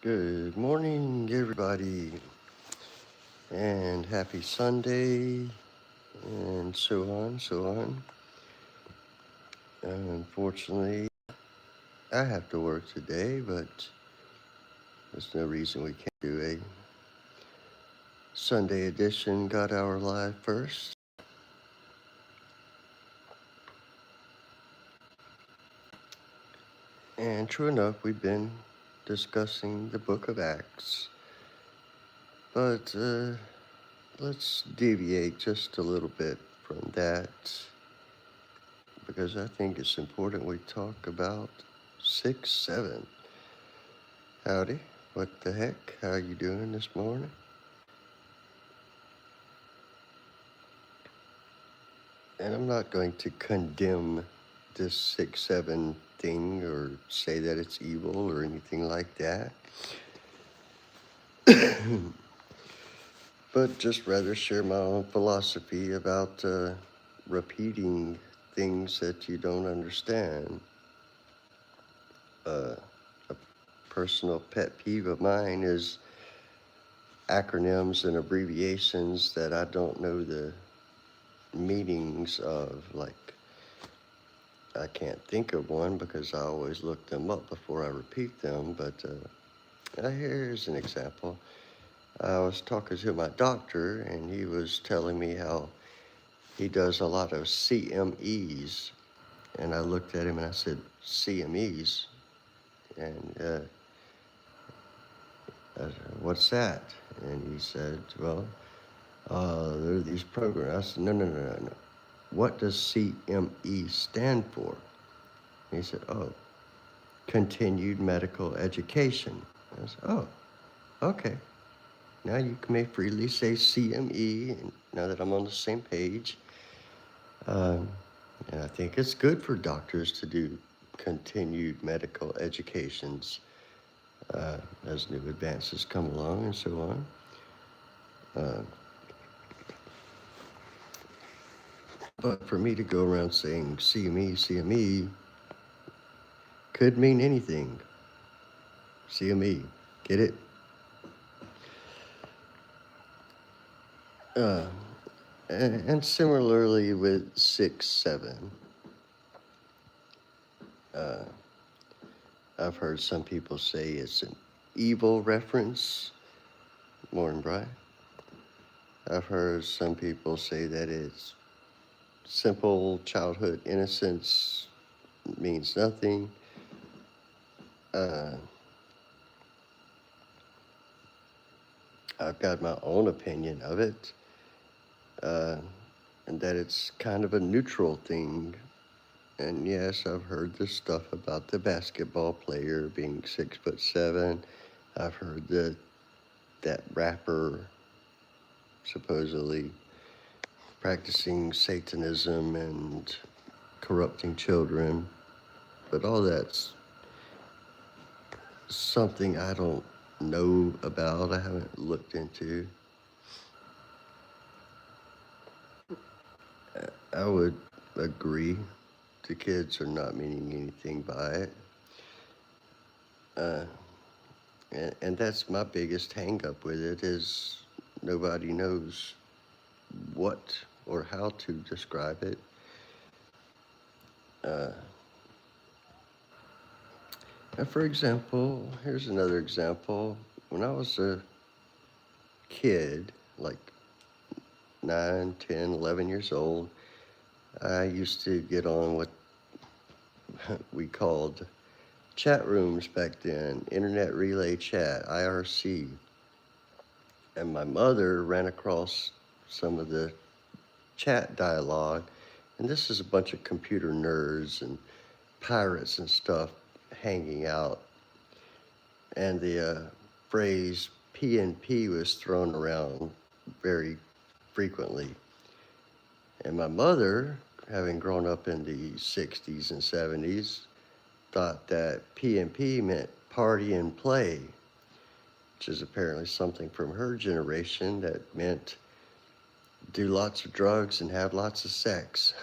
Good morning, everybody, and happy Sunday, and so on, so on. Unfortunately, I have to work today, but there's no reason we can't do a Sunday edition Got Our Live first. And true enough, we've been discussing the book of Acts, but let's deviate just a little bit from that because I think it's important we talk about 6-7. Howdy. What the heck? How you doing this morning? And I'm not going to condemn this 6-7 thing or say that it's evil or anything like that. But just rather share my own philosophy about repeating things that you don't understand. A personal pet peeve of mine is acronyms and abbreviations that I don't know the meanings of. Like, I can't think of one because I always look them up before I repeat them, but here's an example. I was talking to my doctor, and he was telling me how he does a lot of CMEs, and I looked at him and I said, CMEs? And I said, what's that? And he said, well, there are these programs. I said, no. What does CME stand for? And he said, oh, continued medical education. I said, oh, okay. Now you may freely say CME, and now that I'm on the same page. And I think it's good for doctors to do continued medical educations as new advances come along and so on. But for me to go around saying CME could mean anything. CME, get it? Uh, and similarly with 6-7, I've heard some people say it's an evil reference. Morning, Brian. I've heard some people say that it's simple childhood innocence means nothing. I've got my own opinion of it, and that it's kind of a neutral thing. And yes, I've heard this stuff about the basketball player being 6'7". I've heard that rapper supposedly practicing Satanism and corrupting children. But all that's something I don't know about, I haven't looked into. I would agree the kids are not meaning anything by it. And that's my biggest hang up with it is nobody knows what or how to describe it. And for example, here's another example. When I was a kid, like 9, 10, 11 years old, I used to get on what we called chat rooms back then, Internet Relay Chat, IRC. And my mother ran across some of the chat dialogue, and this is a bunch of computer nerds and pirates and stuff hanging out. And the phrase PNP was thrown around very frequently. And my mother, having grown up in the 60s and 70s, thought that PNP meant party and play, which is apparently something from her generation that meant do lots of drugs and have lots of sex.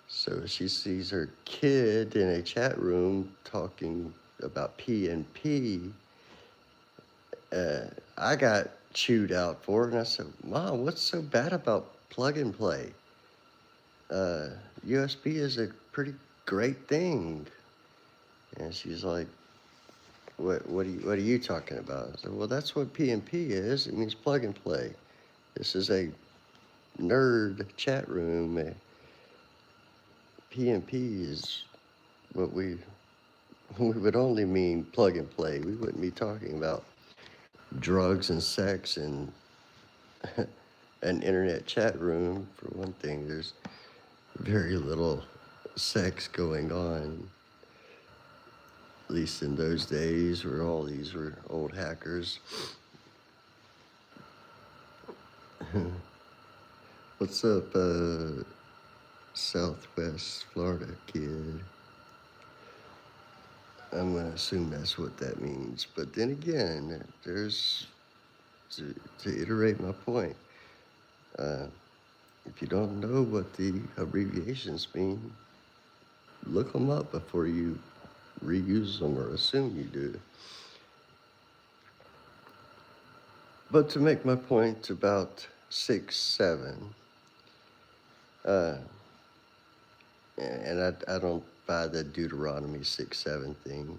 So she sees her kid in a chat room talking about PNP, I got chewed out for it, and I said, Mom, what's so bad about plug and play? Uh, USB is a pretty great thing. And she's like, what are you talking about? I said, well, that's what PNP is. It means plug and play. This is a nerd chat room. PNP is what we would only mean plug and play. We wouldn't be talking about drugs and sex and an internet chat room. For one thing, there's very little sex going on, at least in those days where all these were old hackers. What's up, Southwest Florida kid? I'm going to assume that's what that means. But then again, there's, to iterate my point, if you don't know what the abbreviations mean, look them up before you reuse them or assume you do. But to make my point about 6-7, and I don't buy the Deuteronomy 6-7 thing.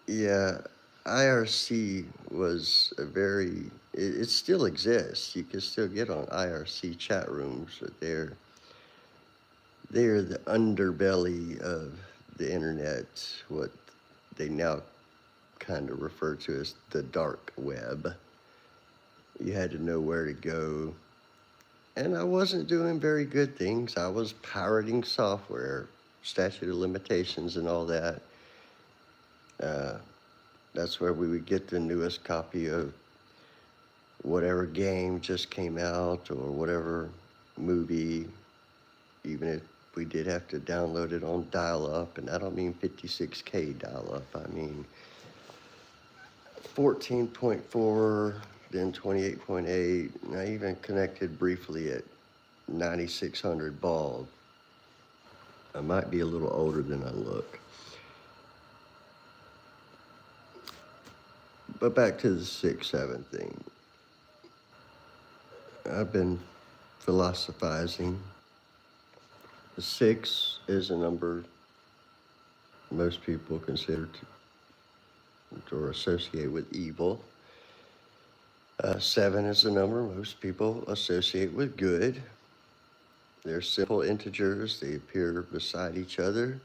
Yeah, IRC was it still exists. You can still get on IRC chat rooms, but they're the underbelly of the internet, what they now kind of refer to as the dark web. You had to know where to go. And I wasn't doing very good things. I was pirating software, statute of limitations and all that. That's where we would get the newest copy of whatever game just came out or whatever movie, even if we did have to download it on dial-up. And I don't mean 56K dial-up. I mean 14.4, then 28.8. And I even connected briefly at 9600 baud. I might be a little older than I look. But back to the 6-7 thing. I've been philosophizing. The 6 is a number most people consider or associate with evil. 7 is a number most people associate with good. They're simple integers. They appear beside each other.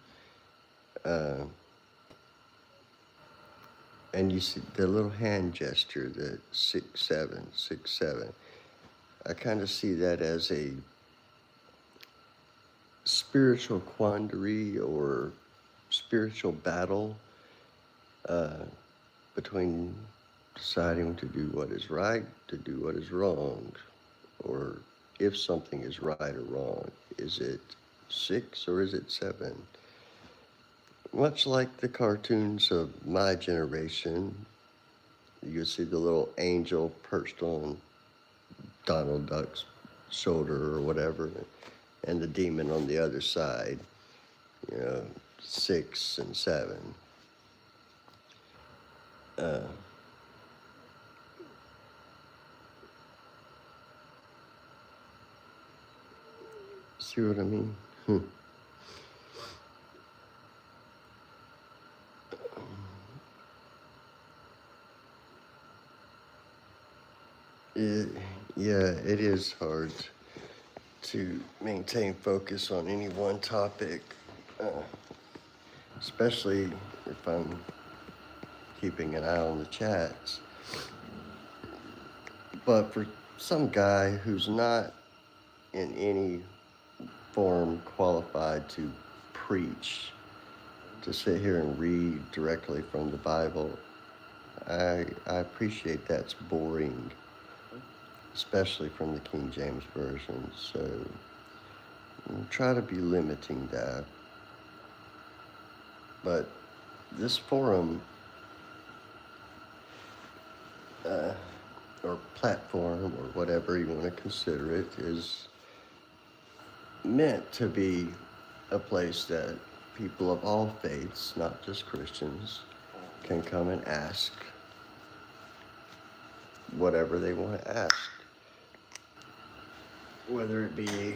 And you see the little hand gesture, the 6-7, 6-7. I kind of see that as a spiritual quandary or spiritual battle between deciding to do what is right, to do what is wrong, or if something is right or wrong. Is it 6 or is it 7? Much like the cartoons of my generation, you see the little angel perched on Donald Duck's shoulder or whatever, and the demon on the other side, 6 and 7. See what I mean? It is hard to maintain focus on any one topic, especially if I'm keeping an eye on the chats. But for some guy who's not in any form qualified to preach, to sit here and read directly from the Bible, I appreciate that's boring, especially from the King James Version. So I'll try to be limiting that. But this forum or platform or whatever you want to consider it is meant to be a place that people of all faiths, not just Christians, can come and ask whatever they want to ask. Whether it be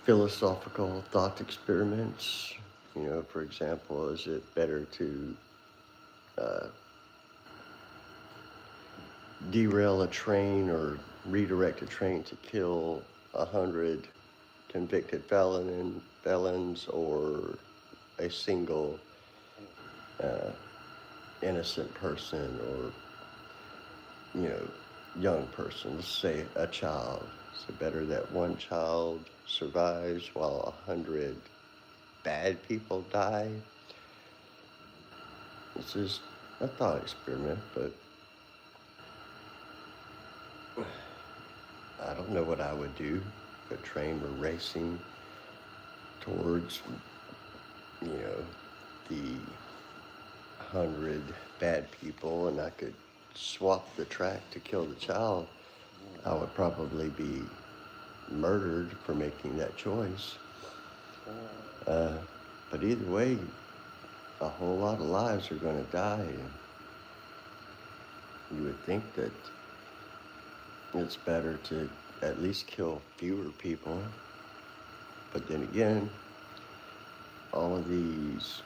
philosophical thought experiments, for example, is it better to uh, derail a train or redirect a train to kill 100 convicted felons or a single innocent person or young person, let's say a child? Is it better that one child survives while 100 bad people die? It's just a thought experiment, but I don't know what I would do if a train were racing towards, the 100 bad people and I could swap the track to kill the child. I would probably be murdered for making that choice. But either way, a whole lot of lives are going to die. And you would think that it's better to at least kill fewer people. But then again, all of these,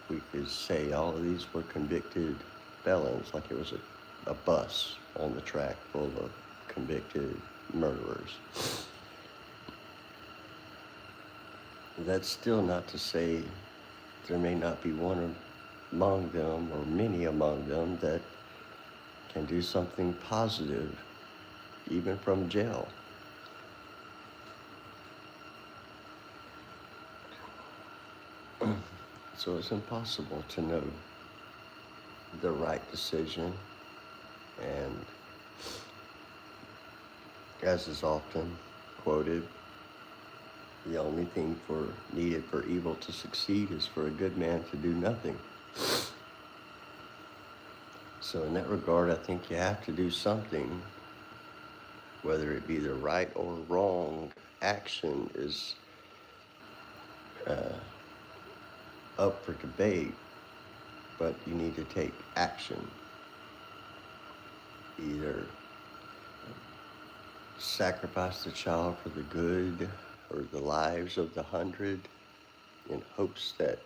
we could say all of these were convicted felons, like it was a bus on the track full of convicted murderers. That's still not to say there may not be one among them or many among them that can do something positive, even from jail. So it's impossible to know the right decision, and as is often quoted, the only thing needed for evil to succeed is for a good man to do nothing. So in that regard, I think you have to do something, whether it be the right or wrong action is up for debate, but you need to take action. Either sacrifice the child for the good or the lives of the 100 in hopes that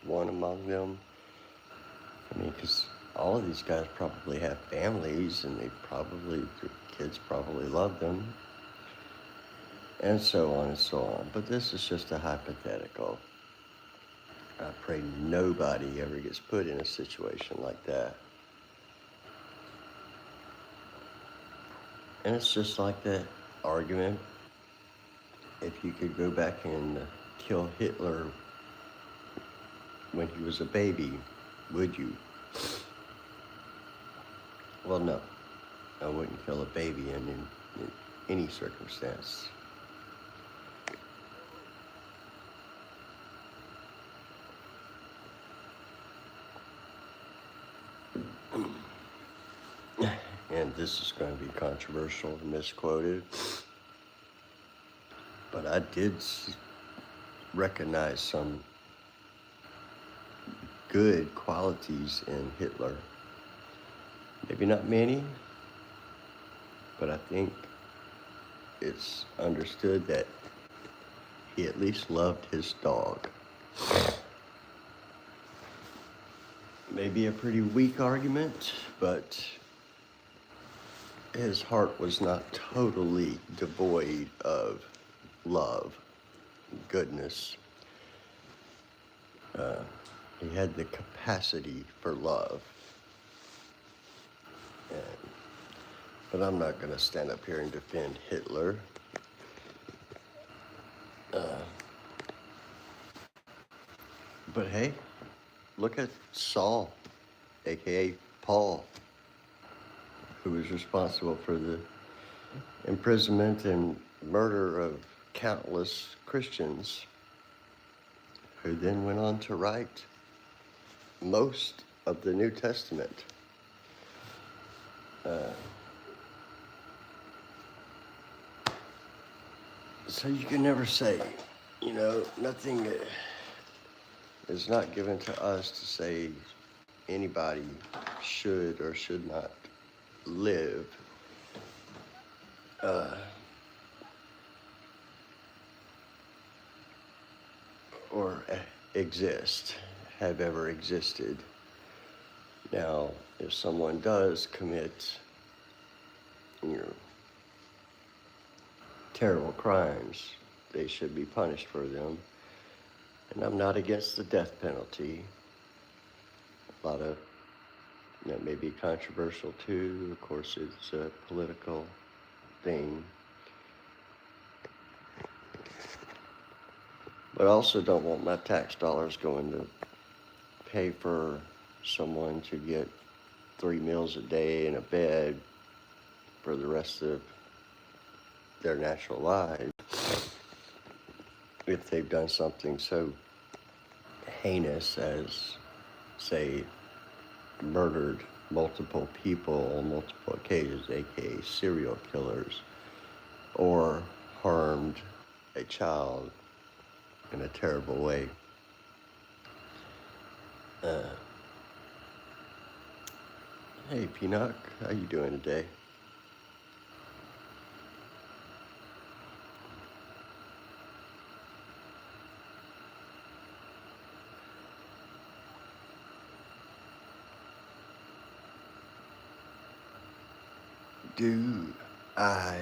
one among them, because all of these guys probably have families and their kids probably love them, and so on and so on. But this is just a hypothetical. I pray nobody ever gets put in a situation like that. And it's just like that argument. If you could go back and kill Hitler when he was a baby, would you? Well, no. I wouldn't kill a baby in any circumstance. And this is going to be controversial and misquoted, but I did recognize some good qualities in Hitler. Maybe not many, but I think it's understood that he at least loved his dog. Maybe a pretty weak argument, but his heart was not totally devoid of love, goodness. He had the capacity for love. But I'm not going to stand up here and defend Hitler. But hey, look at Saul, aka Paul, who was responsible for the imprisonment and murder of countless Christians, who then went on to write most of the New Testament. So you can never say, nothing is not given to us to say anybody should or should not live uh, or exist, have ever existed. Now, if someone does commit, you know, terrible crimes, they should be punished for them. And I'm not against the death penalty. A lot of that may be controversial too. Of course, it's a political thing. But I also don't want my tax dollars going to pay for someone to get 3 meals a day and a bed for the rest of their natural lives if they've done something so heinous as, say, murdered multiple people on multiple occasions, aka serial killers, or harmed a child in a terrible way. Hey, Pinnock, how you doing today? Do I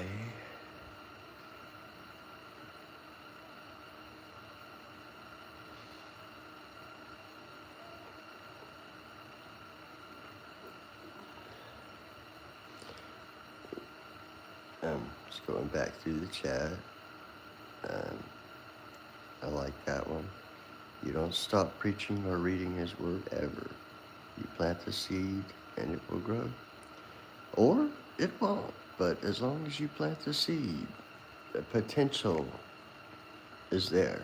just going back through the chat. I like that one. You don't stop preaching or reading his word ever. You plant the seed and it will grow. Or it won't. But as long as you plant the seed, the potential is there.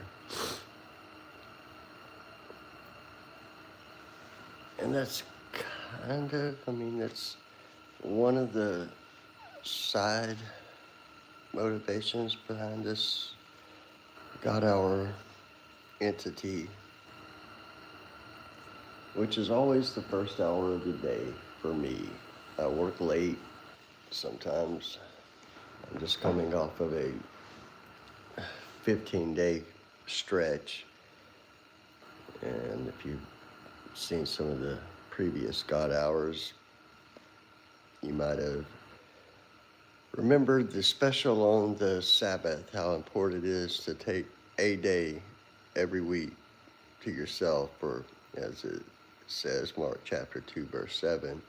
And that's that's one of the side motivations behind this God Hour entity, which is always the first hour of the day for me. I work late. Sometimes I'm just coming off of a 15-day stretch. And if you've seen some of the previous God Hours, you might have remembered the special on the Sabbath, how important it is to take a day every week to yourself, or as it says, Mark chapter 2, verse 7,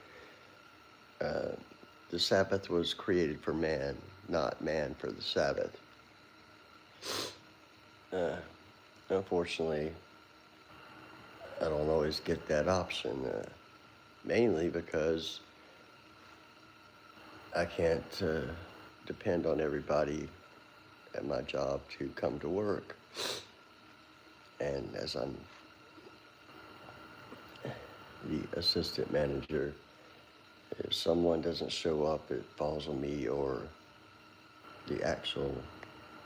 the Sabbath was created for man, not man for the Sabbath. Unfortunately, I don't always get that option, mainly because I can't depend on everybody at my job to come to work. And as I'm the assistant manager, if someone doesn't show up, it falls on me or the actual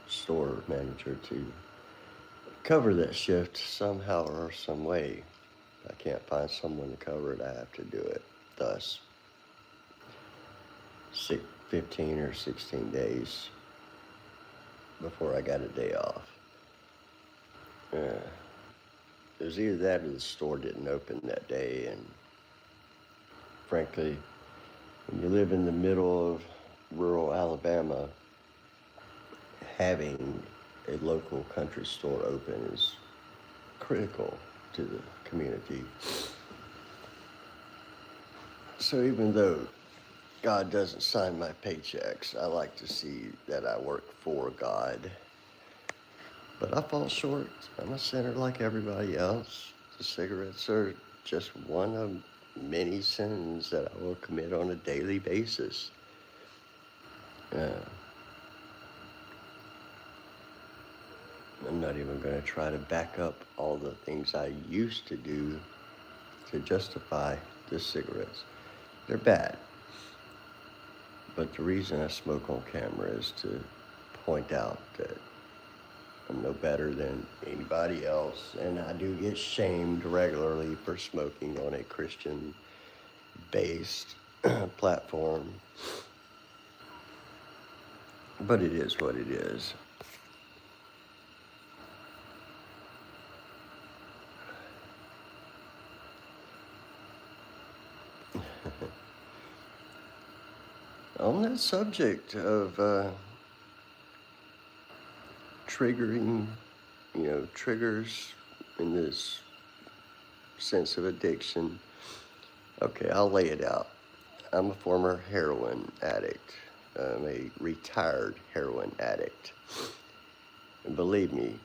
store manager to cover that shift somehow or some way. If I can't find someone to cover it, I have to do it. Thus, 15 or 16 days before I got a day off. It was either that or the store didn't open that day, and frankly, when you live in the middle of rural Alabama, having a local country store open is critical to the community. So even though God doesn't sign my paychecks, I like to see that I work for God. But I fall short. I'm a sinner like everybody else. The cigarettes are just one of many sins that I will commit on a daily basis. I'm not even going to try to back up all the things I used to do to justify the cigarettes. They're bad. But the reason I smoke on camera is to point out that I'm no better than anybody else, and I do get shamed regularly for smoking on a Christian-based platform. But it is what it is. On that subject of triggering, triggers in this sense of addiction, okay, I'll lay it out. I'm a former heroin addict. I'm a retired heroin addict. And believe me,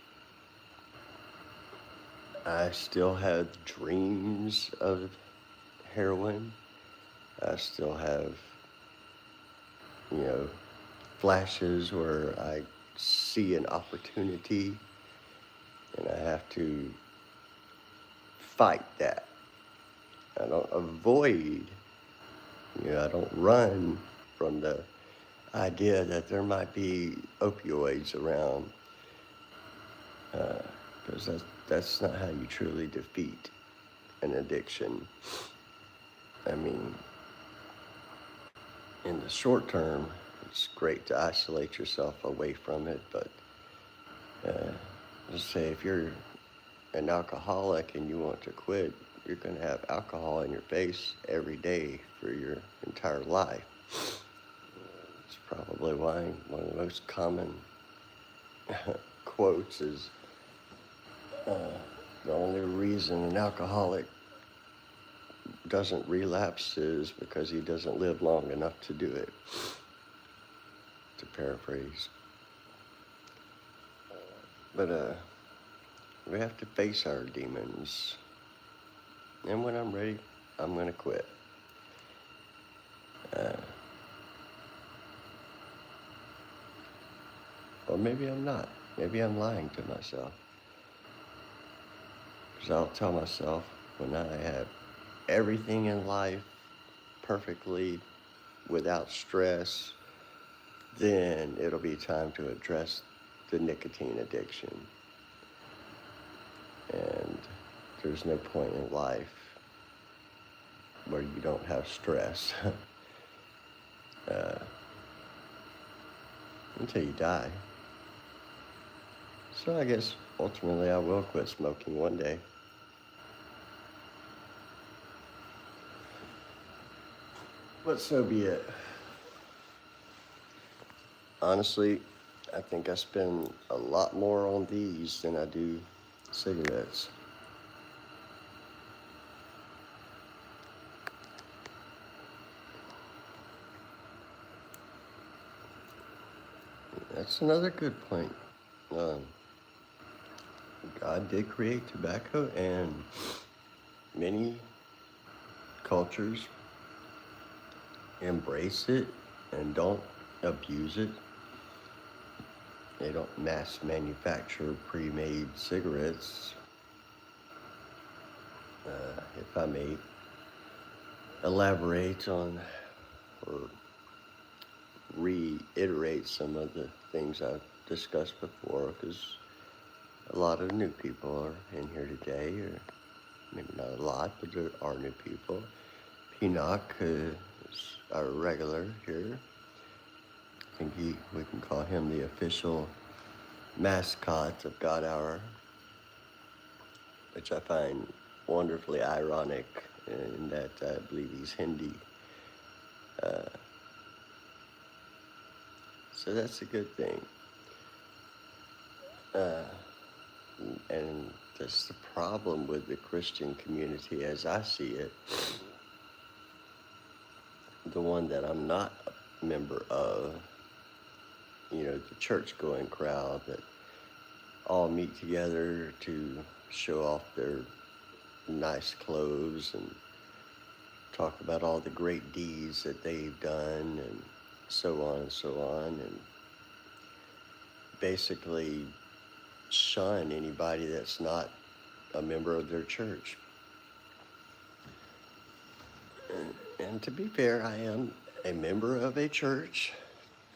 I still have dreams of heroin. I still have, you know, flashes where I see an opportunity and I have to fight that. I don't avoid, I don't run from the idea that there might be opioids around, because that's not how you truly defeat an addiction. I mean, in the short term, it's great to isolate yourself away from it, but let's say if you're an alcoholic and you want to quit, you're going to have alcohol in your face every day for your entire life. It's probably why one of the most common quotes is the only reason an alcoholic doesn't relapse is because he doesn't live long enough to do it, to paraphrase. But we have to face our demons. And when I'm ready, I'm going to quit. Or maybe I'm not. Maybe I'm lying to myself. Because I'll tell myself when I have everything in life perfectly without stress, then it'll be time to address the nicotine addiction. And there's no point in life where you don't have stress until you die. So I guess ultimately I will quit smoking one day. But so be it. Honestly, I think I spend a lot more on these than I do cigarettes. That's another good point. God did create tobacco, and many cultures embrace it and don't abuse it. They don't mass manufacture pre-made cigarettes. If I may elaborate on or reiterate some of the things I've discussed before, because a lot of new people are in here today, or maybe not a lot, but there are new people. Enoch is our regular here. I think we can call him the official mascot of God Hour, which I find wonderfully ironic in that I believe he's Hindi. So that's a good thing. And that's the problem with the Christian community as I see it. The one that I'm not a member of, the church-going crowd that all meet together to show off their nice clothes and talk about all the great deeds that they've done and so on and so on, and basically shun anybody that's not a member of their church. And to be fair, I am a member of a church,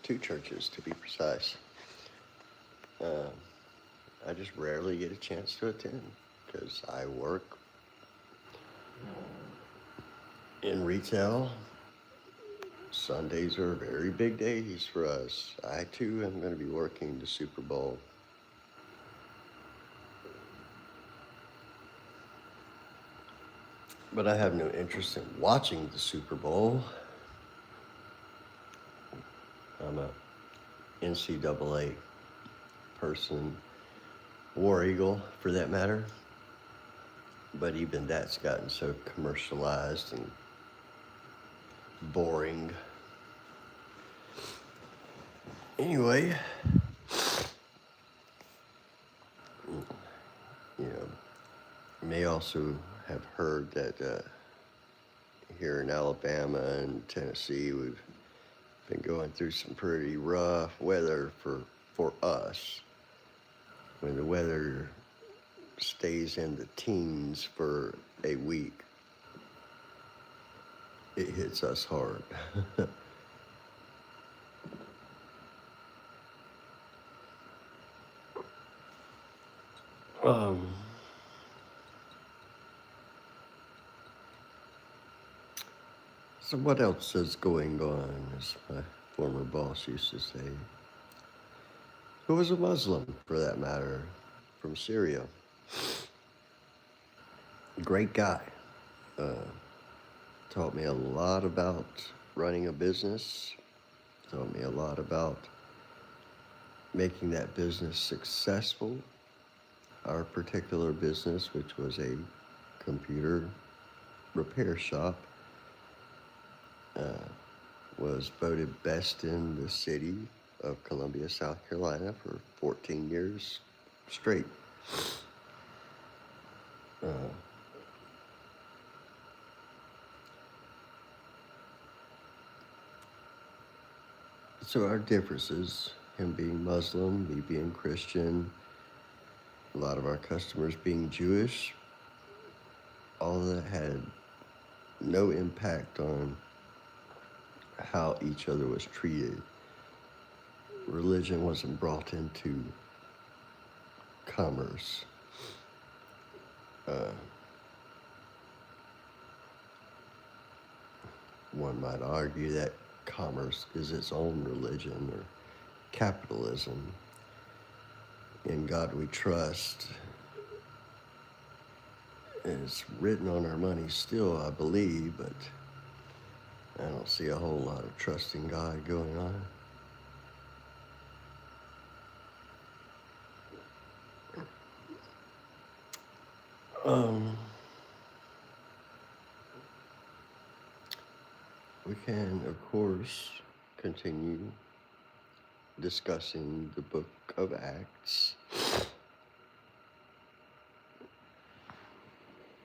2 churches to be precise. I just rarely get a chance to attend because I work in retail. Sundays are very big days for us. I too am going to be working the Super Bowl. But I have no interest in watching the Super Bowl. I'm a NCAA person, War Eagle for that matter. But even that's gotten so commercialized and boring. Anyway, you may also have heard that here in Alabama and Tennessee, we've been going through some pretty rough weather for us. When the weather stays in the teens for a week, it hits us hard. um, so what else is going on, as my former boss used to say, who was a Muslim for that matter, from Syria. Great guy. Taught me a lot about running a business, taught me a lot about making that business successful. Our particular business, which was a computer repair shop, was voted best in the city of Columbia, South Carolina for 14 years straight. So our differences, him being Muslim, me being Christian, a lot of our customers being Jewish, all of that had no impact on how each other was treated. Religion wasn't brought into commerce. One might argue that commerce is its own religion, or capitalism. In God we trust. And it's written on our money still, I believe, but I don't see a whole lot of trust in God going on. We can, of course, continue discussing the book of Acts.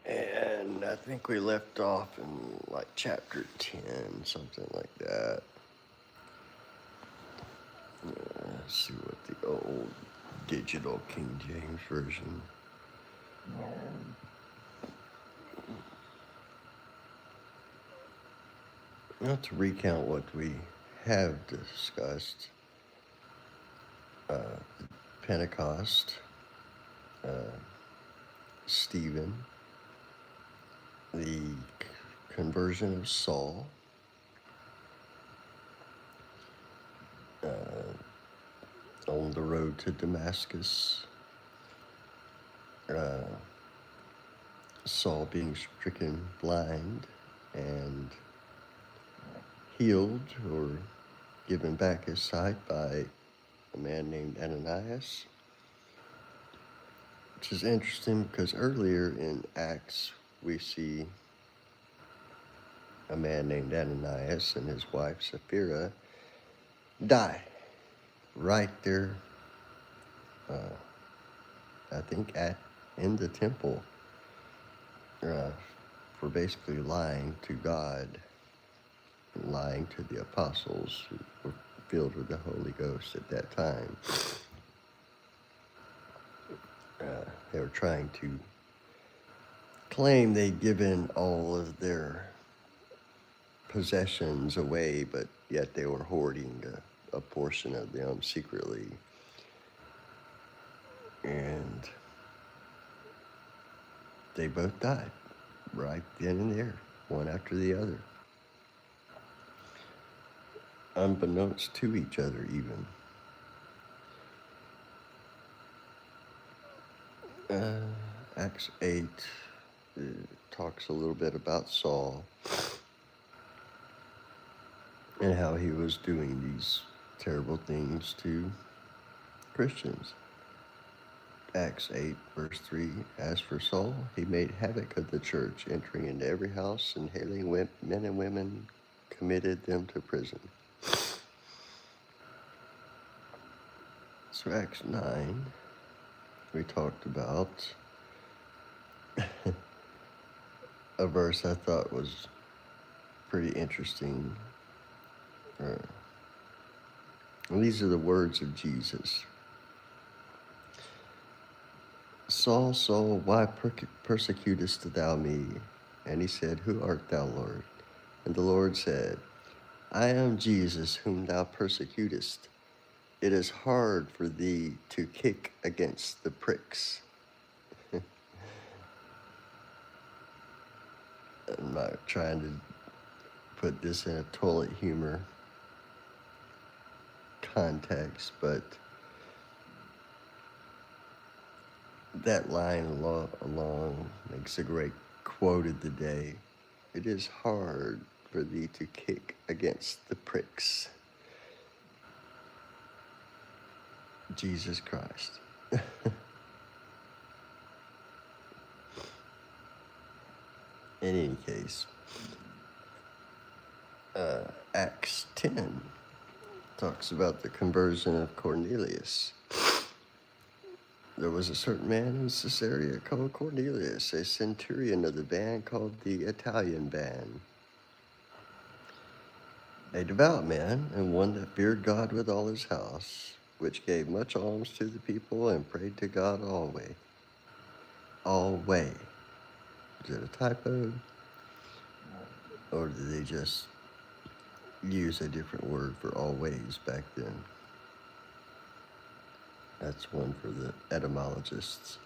And I think we left off in like chapter 10, something like that. Let's see what the old digital King James Version. Now to recount what we have discussed, Pentecost, Stephen, the conversion of Saul, on the road to Damascus, Saul being stricken blind and healed or given back his sight by a man named Ananias, which is interesting because earlier in Acts we see a man named Ananias and his wife Sapphira die right there, I think in the temple, for basically lying to God and lying to the apostles who were filled with the Holy Ghost at that time. They were trying to claim they'd given all of their possessions away, but yet they were hoarding a portion of them secretly. And They both died right then and there, one after the other, unbeknownst to each other even. Acts 8 talks a little bit about Saul and how he was doing these terrible things to Christians. Acts 8, verse 3, as for Saul, he made havoc of the church, entering into every house and hailing men and women, committed them to prison. So Acts 9, we talked about a verse I thought was pretty interesting. And these are the words of Jesus. Saul, Saul, why persecutest thou me? And he said, Who art thou, Lord? And the Lord said, I am Jesus whom thou persecutest. It is hard for thee to kick against the pricks. I'm not trying to put this in a toilet humor context, but that line along makes a great quote of the day. It is hard for thee to kick against the pricks. Jesus Christ. In any case, Acts 10 talks about the conversion of Cornelius. There was a certain man in Caesarea called Cornelius, a centurion of the band called the Italian band, a devout man, and one that feared God with all his house, which gave much alms to the people and prayed to God always. Always. Is it a typo? Or did they just use a different word for always back then? That's one for the etymologists.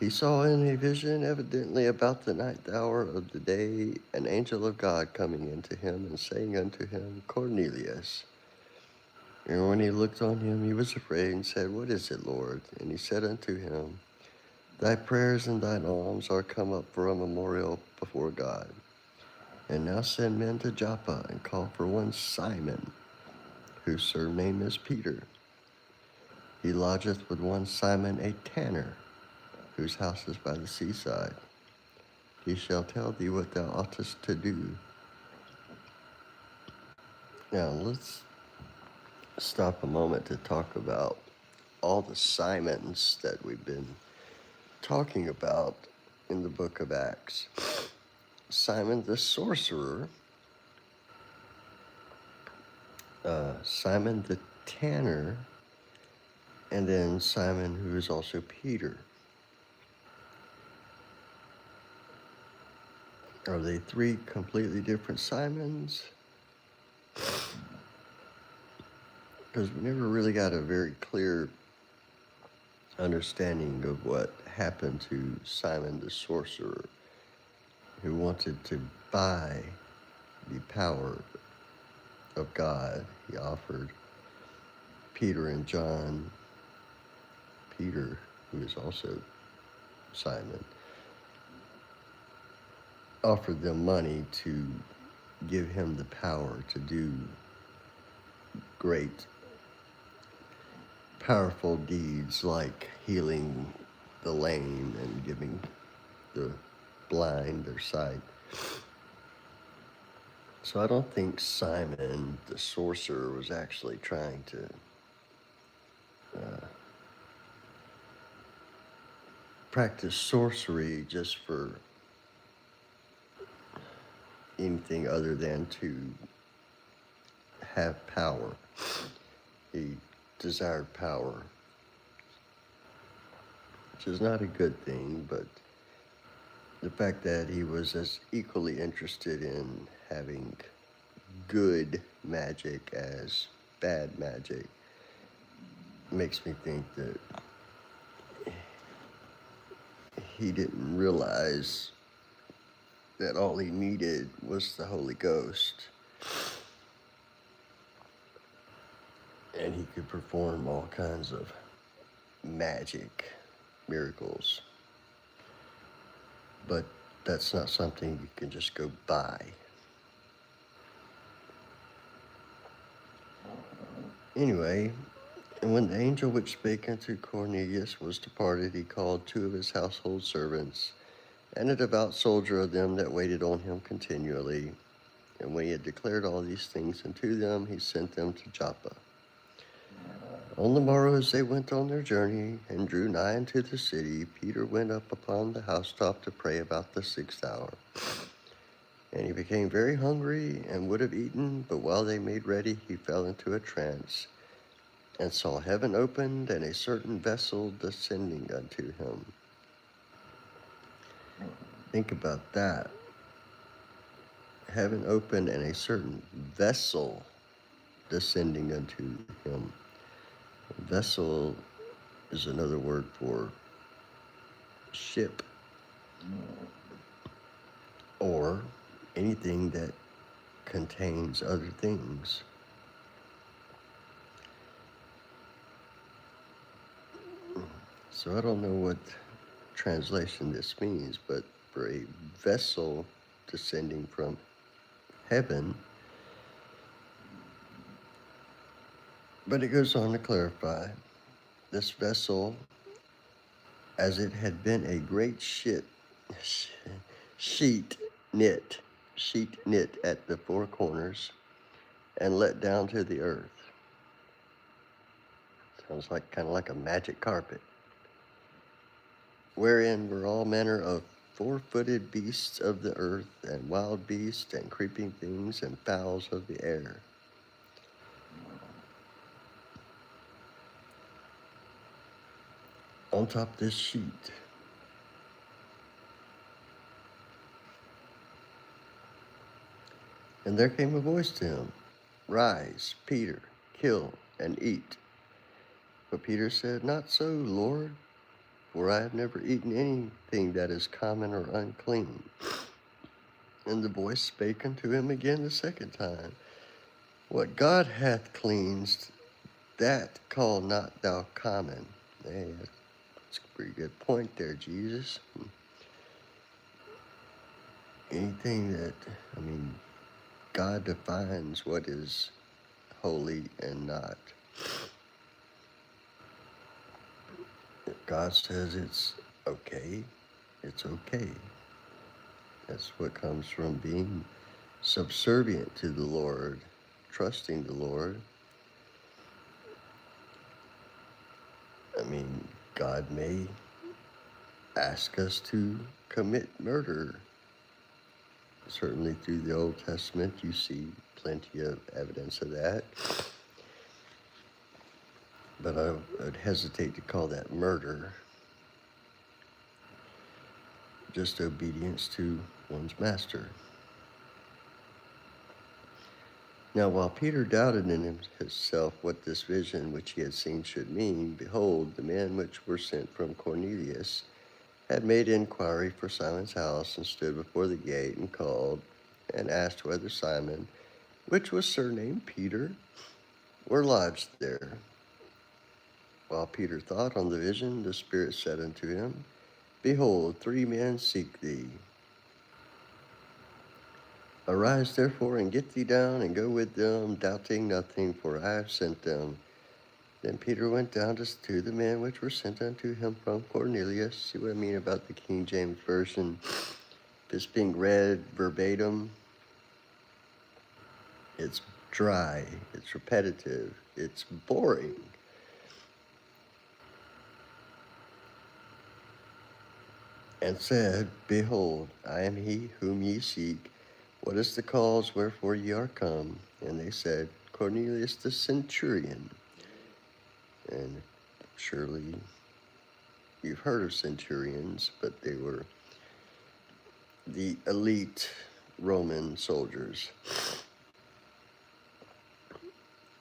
He saw in a vision, evidently about the ninth hour of the day, an angel of God coming into him and saying unto him, Cornelius. And when he looked on him, he was afraid and said, What is it, Lord? And he said unto him, Thy prayers and thine alms are come up for a memorial before God. And now send men to Joppa and call for one Simon, whose surname is Peter. He lodgeth with one Simon a tanner, whose house is by the seaside. He shall tell thee what thou oughtest to do. Now let's stop a moment to talk about all the Simons that we've been talking about in the book of Acts. Simon the sorcerer, Simon the tanner, and then Simon who is also Peter. Are they three completely different Simons? Because we never really got a very clear understanding of what happened to Simon the sorcerer, who wanted to buy the power of God. He offered Peter and John, Peter, who is also Simon, offered them money to give him the power to do great, powerful deeds like healing the lame and giving the blind their sight. So I don't think Simon the sorcerer was actually trying to practice sorcery just for anything other than to have power. He desired power, which is not a good thing, but the fact that he was as equally interested in having good magic as bad magic makes me think that he didn't realize that all he needed was the Holy Ghost. And he could perform all kinds of magic, miracles. But that's not something you can just go buy. Anyway, and when the angel which spake unto Cornelius was departed, he called 2 of his household servants, and a devout soldier of them that waited on him continually. And when he had declared all these things unto them, he sent them to Joppa. On the morrow, as they went on their journey, and drew nigh unto the city, Peter went up upon the housetop to pray about the 6th hour. And he became very hungry, and would have eaten, but while they made ready, he fell into a trance, and saw heaven opened, and a certain vessel descending unto him. Think about that. Heaven opened, and a certain vessel descending unto him. Vessel is another word for ship, or anything that contains other things. So I don't know what translation this means, but for a vessel descending from heaven. But it goes on to clarify, this vessel, as it had been a great sheet knit at the 4 corners, and let down to the earth. Sounds like kind of like a magic carpet, wherein were all manner of 4-footed beasts of the earth, and wild beasts, and creeping things, and fowls of the air. On top of this sheet. And there came a voice to him, Rise, Peter, kill and eat. But Peter said, Not so, Lord, for I have never eaten anything that is common or unclean. And the voice spake unto him again the second time, What God hath cleansed, that call not thou common. Hey, that's a pretty good point there, Jesus. Anything that, God defines what is holy and not. If God says it's okay, it's okay. That's what comes from being subservient to the Lord, trusting the Lord. God may ask us to commit murder. Certainly through the Old Testament, you see plenty of evidence of that. But I would hesitate to call that murder. Just obedience to one's master. Now, while Peter doubted in himself what this vision which he had seen should mean, behold, the men which were sent from Cornelius had made inquiry for Simon's house, and stood before the gate, and called, and asked whether Simon, which was surnamed Peter, were lodged there. While Peter thought on the vision, the Spirit said unto him, Behold, 3 men seek thee. Arise therefore, and get thee down, and go with them, doubting nothing, for I have sent them. Then Peter went down to the men which were sent unto him from Cornelius. See what I mean about the King James Version? If it's being read verbatim, it's dry, it's repetitive, it's boring. And said, Behold, I am he whom ye seek. What is the cause wherefore ye are come? And they said, Cornelius the centurion. And surely you've heard of centurions, but they were the elite Roman soldiers.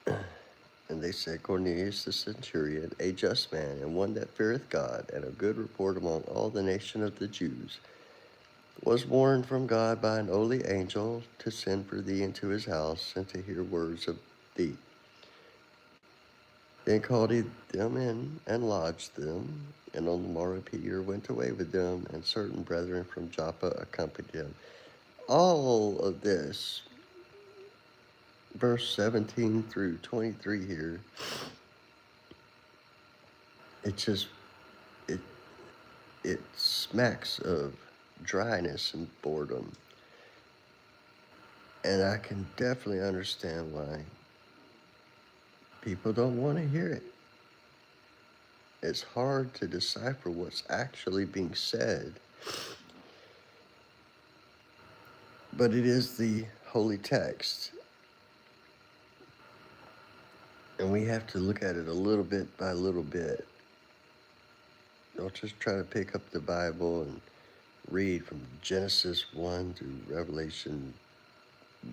And And they said, Cornelius the centurion, a just man, and one that feareth God, and of good report among all the nation of the Jews, was warned from God by an holy angel to send for thee into his house, and to hear words of thee. Then called he them in, and lodged them. And on the morrow Peter went away with them, and certain brethren from Joppa accompanied him. All of this, verse 17 through 23 here, it just, it, it smacks of dryness and boredom. And I can definitely understand why people don't want to hear it. It's hard to decipher what's actually being said. But it is the holy text. And we have to look at it a little bit by little bit. Don't just try to pick up the Bible and read from Genesis 1 through Revelation,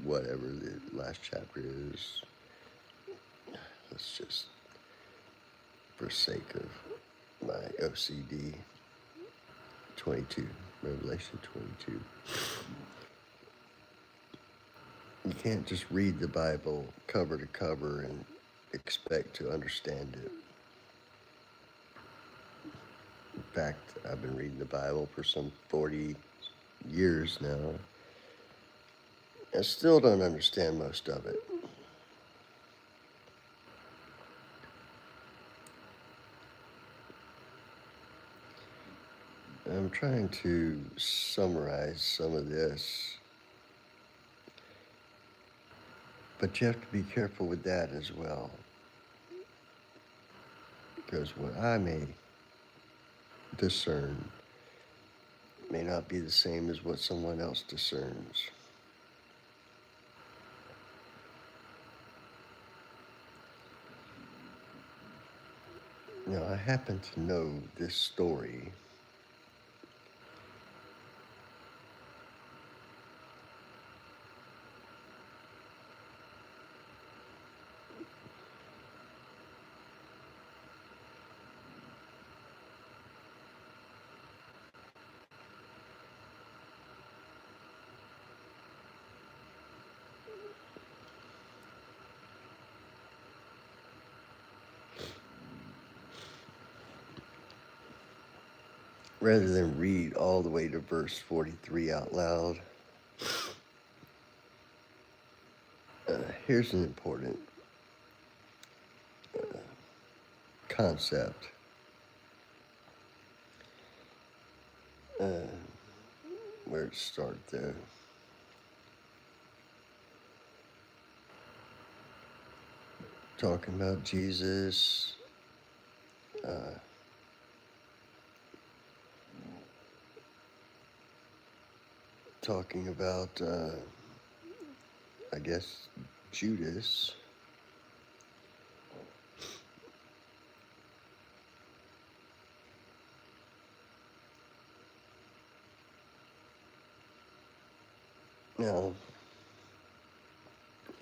whatever the last chapter is. Let's just, for sake of my OCD, 22, Revelation 22. You can't just read the Bible cover to cover and expect to understand it. In fact, I've been reading the Bible for some 40 years now. I still don't understand most of it. I'm trying to summarize some of this, but you have to be careful with that as well, because what I may discern may not be the same as what someone else discerns. Now, I happen to know this story. Rather than read all the way to verse 43 out loud, here's an important concept. Where to start though? Talking about Jesus, talking about, I guess, Judas. Now,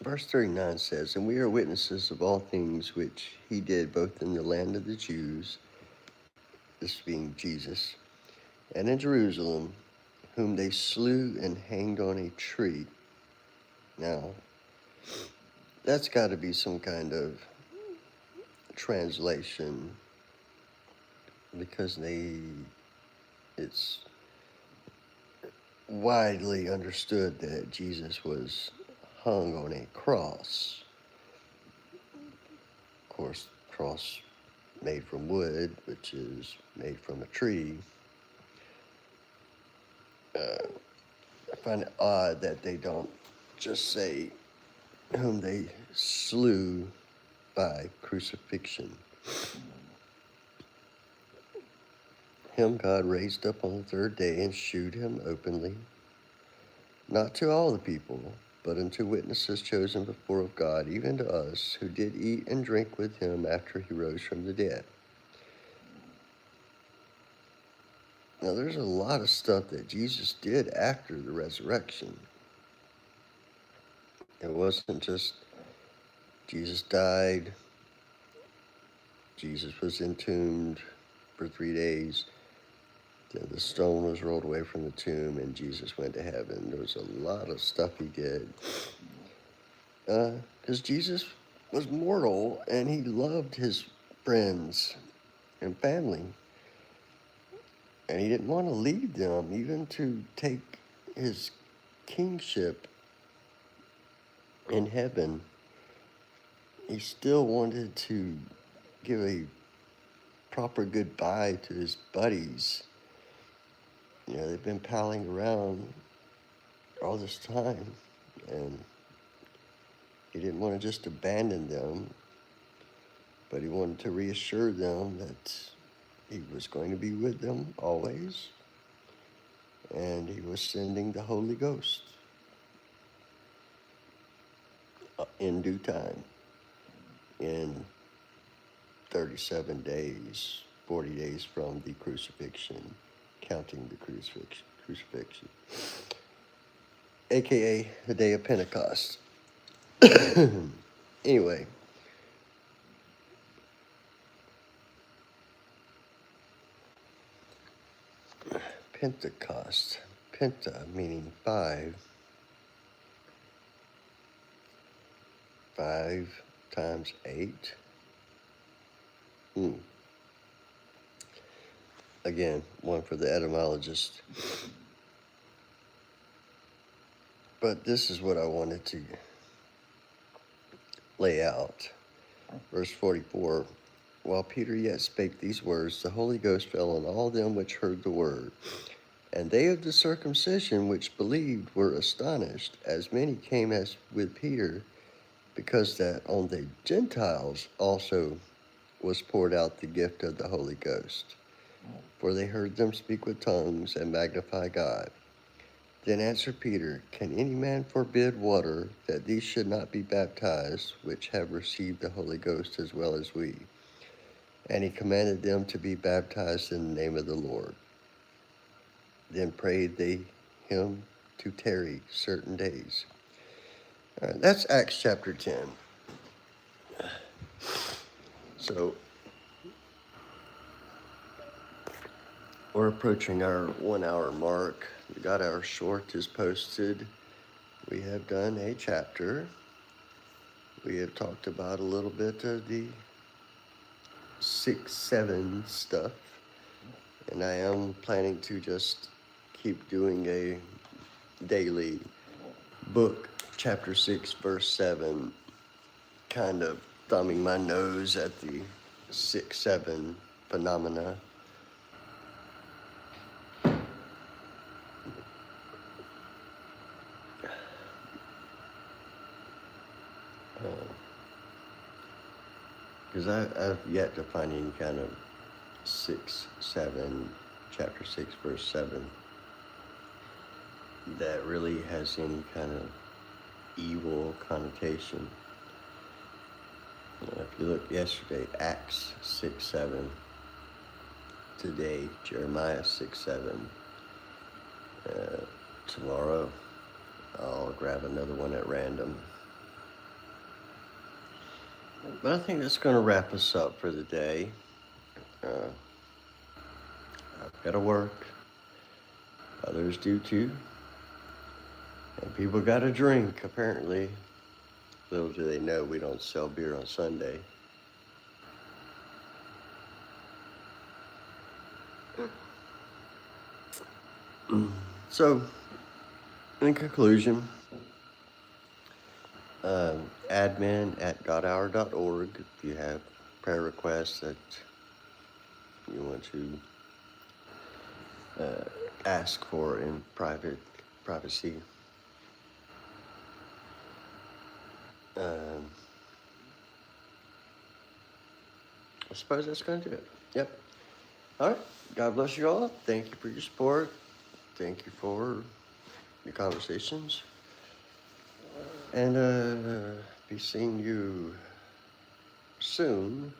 verse 39 says, And we are witnesses of all things which he did both in the land of the Jews, this being Jesus, and in Jerusalem, whom they slew and hanged on a tree. Now, that's got to be some kind of translation, because it's widely understood that Jesus was hung on a cross. Of course, cross made from wood, which is made from a tree. I find it odd that they don't just say whom they slew by crucifixion. Him God raised up on the third day and shewed him openly, not to all the people, but unto witnesses chosen before of God, even to us, who did eat and drink with him after he rose from the dead. Now, there's a lot of stuff that Jesus did after the resurrection. It wasn't just Jesus died, Jesus was entombed for 3 days. Then the stone was rolled away from the tomb, and Jesus went to heaven. There was a lot of stuff he did. Because Jesus was mortal, and he loved his friends and family. And he didn't want to leave them, even to take his kingship in heaven. He still wanted to give a proper goodbye to his buddies. You know, they've been palling around all this time, and he didn't want to just abandon them, but he wanted to reassure them that he was going to be with them always, and he was sending the Holy Ghost in due time, in 37 days, 40 days from the crucifixion, counting the crucifixion, aka the day of Pentecost. Anyway, Pentecost. Penta meaning 5. 5 times 8. Again, one for the etymologist. But this is what I wanted to lay out. Verse 44. While Peter yet spake these words, the Holy Ghost fell on all them which heard the word. And they of the circumcision which believed were astonished, as many came as with Peter, because that on the Gentiles also was poured out the gift of the Holy Ghost. For they heard them speak with tongues and magnify God. Then answered Peter, Can any man forbid water, that these should not be baptized, which have received the Holy Ghost as well as we? And he commanded them to be baptized in the name of the Lord. Then prayed they him to tarry certain days. All right, that's Acts chapter 10. So, we're approaching our 1 hour mark. We got our short is posted. We have done a chapter. We have talked about a little bit of the 6-7 stuff. And I am planning to just keep doing a daily book, chapter 6, verse 7, kind of thumbing my nose at the 6-7 phenomena. Because I've yet to find any kind of 6-7, chapter 6, verse 7, that really has any kind of evil connotation. If you look yesterday, Acts 6-7. Today, Jeremiah 6-7. Tomorrow, I'll grab another one at random. But I think that's going to wrap us up for the day. I've got to work. Others do too. And people got to drink, apparently. Little do they know we don't sell beer on Sunday. So, in conclusion, admin@godhour.org if you have prayer requests that you want to ask for in privacy. I suppose that's going to do it. Yep. All right. God bless you all. Thank you for your support. Thank you for your conversations. And be seeing you soon.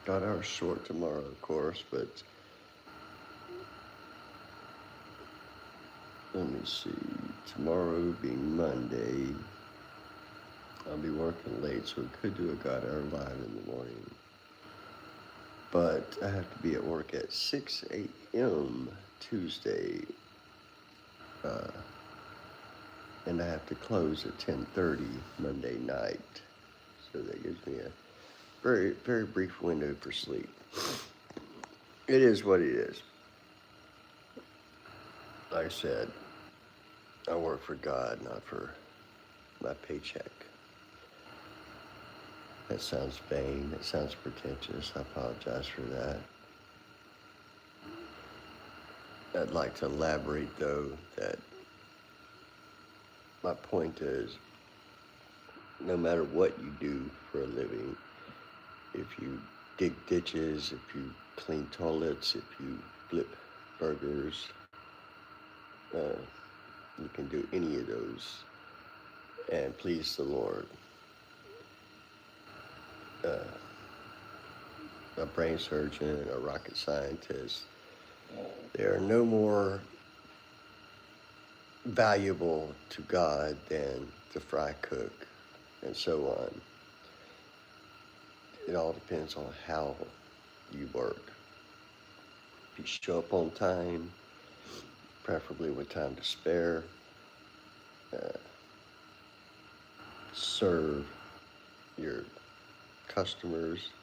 Got our short tomorrow, of course, but let me see. Tomorrow being Monday, I'll be working late, so we could do a God Hour live in the morning. but I have to be at work at 6 a.m. Tuesday, uh, and I have to close at 10:30 Monday night. So that gives me a very, very brief window for sleep. It is what it is. Like I said, I work for God, not for my paycheck. That sounds vain. That sounds pretentious. I apologize for that. I'd like to elaborate, though, that my point is no matter what you do for a living, if you dig ditches, if you clean toilets, if you flip burgers, uh, you can do any of those and please the Lord. Uh, a brain surgeon, a rocket scientist, they are no more valuable to God than the fry cook and so on. It all depends on how you work. If you show up on time, preferably with time to spare, uh, serve your customers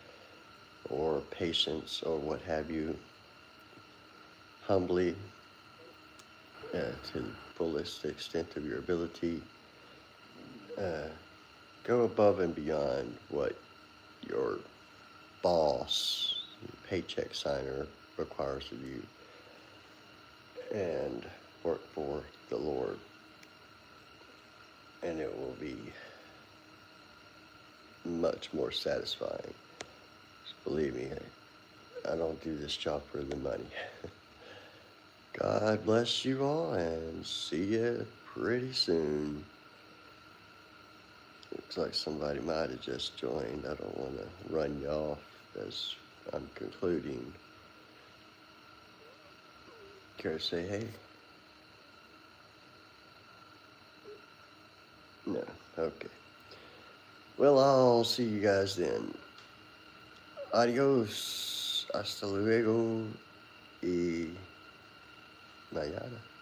or patients or what have you humbly, to the fullest extent of your ability. Uh, Go above and beyond what your boss, your paycheck signer, requires of you, and work for the Lord. And it will be much more satisfying. Just believe me, I don't do this job for the money. God bless you all and see you pretty soon. Looks like somebody might have just joined. I don't want to run you off as I'm concluding. Care to say hey? No. Okay. Well, I'll see you guys then. Adios. Hasta luego. Y mañana.